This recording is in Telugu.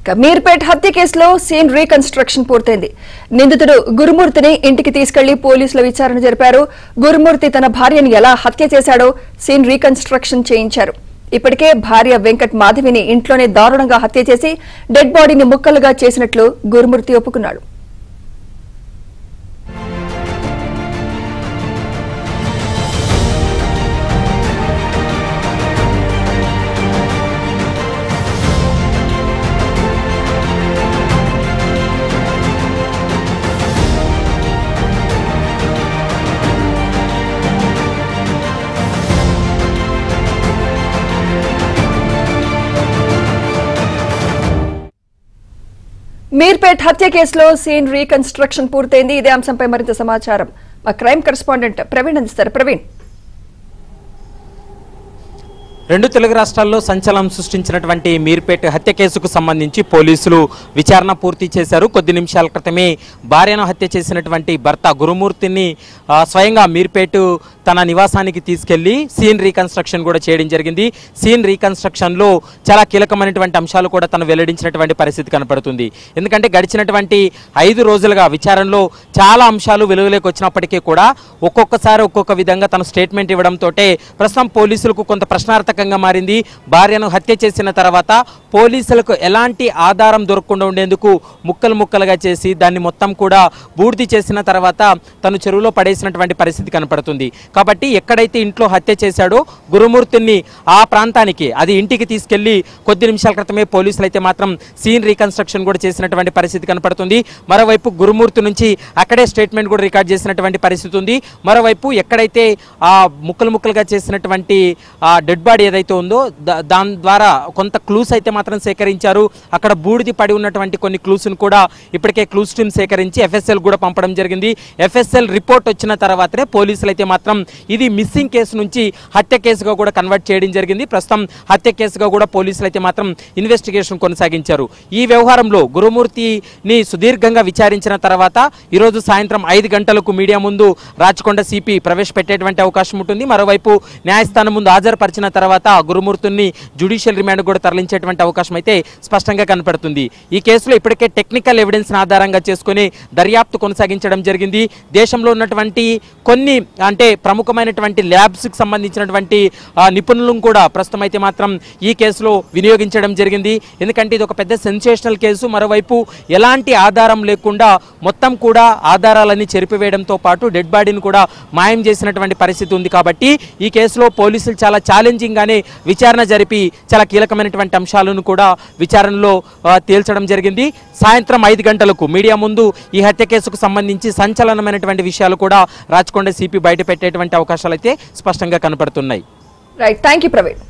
మీర్పేట్ హత్య కేసులో సీన్ రీకన్స్ట్రక్షన్ పూర్తయింది. నిందితుడు గురుమూర్తిని ఇంటికి తీసుకెళ్లి పోలీసులు విచారణ జరిపారు. గురుమూర్తి తన భార్యను ఎలా హత్య చేశాడో సీన్ రీకన్స్ట్రక్షన్ చేయించారు. ఇప్పటికే భార్య వెంకట్ మాధవిని ఇంట్లోనే దారుణంగా హత్య చేసి డెడ్ బాడీని ముక్కలుగా చేసినట్లు గురుమూర్తి ఒప్పుకున్నాడు. మీర్పేట్ హత్య కేసులో సీన్ రీకన్స్ట్రక్షన్ పూర్తయింది. ఇదే అంశంపై మరింత సమాచారం మా క్రైమ్ కరెస్పాండెంట్ ప్రవీణ్ అందిస్తారు. ప్రవీణ్, రెండు తెలుగు రాష్ట్రాల్లో సంచలనం సృష్టించినటువంటి మీర్పేట్ హత్య కేసుకు సంబంధించి పోలీసులు విచారణ పూర్తి చేశారు. కొద్ది నిమిషాల క్రితమే భార్యను హత్య చేసినటువంటి భర్త గురుమూర్తిని స్వయంగా మీర్పేట్ తన నివాసానికి తీసుకెళ్లి సీన్ రీకన్స్ట్రక్షన్ కూడా చేయడం జరిగింది. సీన్ రీకన్స్ట్రక్షన్లో చాలా కీలకమైనటువంటి అంశాలు కూడా తను వెల్లడించినటువంటి పరిస్థితి కనపడుతుంది. ఎందుకంటే గడిచినటువంటి 5 రోజులుగా విచారణలో చాలా అంశాలు వెలుగులోకి వచ్చినప్పటికీ కూడా ఒక్కొక్కసారి ఒక్కొక్క విధంగా తన స్టేట్మెంట్ ఇవ్వడంతో ప్రస్తుతం పోలీసులకు కొంత ప్రశ్నార్థకంగా మారింది. భార్యను హత్య చేసిన తర్వాత పోలీసులకు ఎలాంటి ఆధారం దొరకకుండా ఉండేందుకు ముక్కలు ముక్కలుగా చేసి దాన్ని మొత్తం కూడా బూర్ది చేసిన తర్వాత తను చెరువులో పడేసినటువంటి పరిస్థితి కనపడుతుంది. కాబట్టి ఎక్కడైతే ఇంట్లో హత్య చేశాడో గురుమూర్తిని ఆ ప్రాంతానికి అది ఇంటికి తీసుకెళ్లి కొద్ది నిమిషాల క్రితమే పోలీసులు అయితే మాత్రం సీన్ రీకన్స్ట్రక్షన్ కూడా చేసినటువంటి పరిస్థితి కనపడుతుంది. మరోవైపు గురుమూర్తి నుంచి అక్కడే స్టేట్మెంట్ కూడా రికార్డ్ చేసినటువంటి పరిస్థితి ఉంది. మరోవైపు ఎక్కడైతే ఆ ముక్కలు ముక్కలుగా చేసినటువంటి డెడ్ బాడీ ఏదైతే ఉందో దాని ద్వారా కొంత క్లూస్ అయితే మాత్రం సేకరించారు. అక్కడ బూడిది పడి ఉన్నటువంటి కొన్ని క్లూస్ను కూడా ఇప్పటికే క్లూస్ టీమ్ సేకరించి ఎఫ్ఎస్ఎల్ కూడా పంపడం జరిగింది. ఎఫ్ఎస్ఎల్ రిపోర్ట్ వచ్చిన తర్వాతనే పోలీసులు అయితే మాత్రం ఇది మిస్సింగ్ కేసు నుంచి హత్య కేసుగా కూడా కన్వర్ట్ చేయడం జరిగింది. ప్రస్తుతం హత్య కేసుగా కూడా పోలీసులు అయితే మాత్రం ఇన్వెస్టిగేషన్ కొనసాగించారు. ఈ వ్యవహారంలో గురుమూర్తిని సుదీర్ఘంగా విచారించిన తర్వాత ఈరోజు సాయంత్రం 5 గంటలకు మీడియా ముందు రాచకొండ సిపి ప్రవేశపెట్టేటువంటి అవకాశం ఉంటుంది. మరోవైపు న్యాయస్థానం ముందు హాజరుపరిచిన తర్వాత గురుమూర్తిని జ్యుడిషియల్ రిమాండ్ కూడా తరలించేటువంటి అవకాశం అయితే స్పష్టంగా కనపడుతుంది. ఈ కేసులో ఇప్పటికే టెక్నికల్ ఎవిడెన్స్ ఆధారంగా చేసుకుని దర్యాప్తు కొనసాగించడం జరిగింది. దేశంలో ఉన్నటువంటి కొన్ని అంటే ప్రముఖమైనటువంటి ల్యాబ్స్కి సంబంధించినటువంటి నిపుణులను కూడా ప్రస్తుతం అయితే మాత్రం ఈ కేసులో వినియోగించడం జరిగింది. ఎందుకంటే ఇది ఒక పెద్ద సెన్సేషనల్ కేసు. మరోవైపు ఎలాంటి ఆధారం లేకుండా మొత్తం కూడా ఆధారాలన్నీ చెరిపివేయడంతో పాటు డెడ్ బాడీని కూడా మాయం చేసినటువంటి పరిస్థితి ఉంది. కాబట్టి ఈ కేసులో పోలీసులు చాలా ఛాలెంజింగ్ గానే విచారణ జరిపి చాలా కీలకమైనటువంటి అంశాలను కూడా విచారణలో తేల్చడం జరిగింది. సాయంత్రం 5 గంటలకు మీడియా ముందు ఈ హత్య కేసుకు సంబంధించి సంచలనమైనటువంటి విషయాలు కూడా రాచకొండ సిపి బయట పెట్టేటువంటి అవకాశాలు అయితే స్పష్టంగా కనపడుతున్నాయి. Right, thank you Praveen.